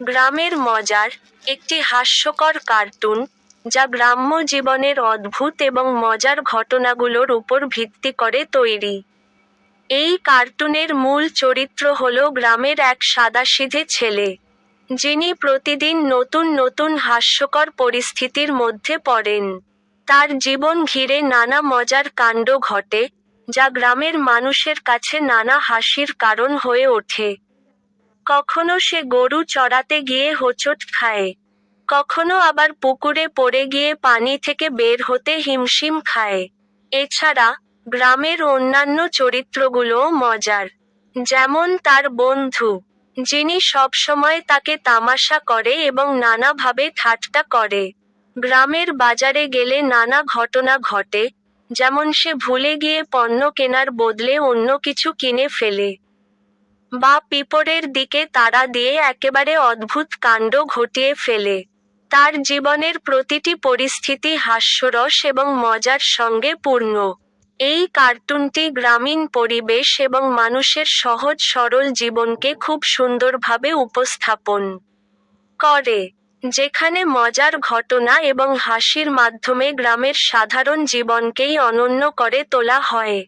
গ্রামের মজার, একটি হাস্যকর কার্টুন, যা গ্রাম্য জীবনের অদ্ভুত এবং মজার ঘটনাগুলোর উপর ভিত্তি করে তৈরি। এই কার্টুনের মূল চরিত্র হল গ্রামের এক সাদাসিধে ছেলে, যিনি প্রতিদিন নতুন নতুন হাস্যকর পরিস্থিতির মধ্যে পড়েন। তার জীবন ঘিরে নানা মজার কাণ্ড ঘটে, যা গ্রামের মানুষের কাছে নানা হাসির কারণ হয়ে ওঠে। কখনো সে গরু চড়াতে গিয়ে হোঁচট খায়, কখনো আবার পুকুরে পড়ে গিয়ে পানি থেকে বের হতে হিমশিম খায়। এছাড়া, গ্রামের অন্যান্য চরিত্রগুলোও মজার। যেমন তার বন্ধু, যিনি সবসময় তাকে তামাশা করে এবং নানাভাবে ঠাট্টা করে। গ্রামের বাজারে গেলে নানা ঘটনা ঘটে, যেমন সে ভুলে গিয়ে পণ্য কেনার বদলে অন্য কিছু কিনে ফেলে, বা পিঁপড়ের দিকে তাড়া দিয়ে একেবারে অদ্ভুত কাণ্ড ঘটিয়ে ফেলে। তার জীবনের প্রতিটি পরিস্থিতি হাস্যরস এবং মজার সঙ্গে পূর্ণ। এই কার্টুনটি গ্রামীণ পরিবেশ এবং মানুষের সহজ সরল জীবনকে খুব সুন্দরভাবে উপস্থাপন করে, যেখানে মজার ঘটনা এবং হাসির মাধ্যমে গ্রামের সাধারণ জীবনকেই অনন্য করে তোলা হয়।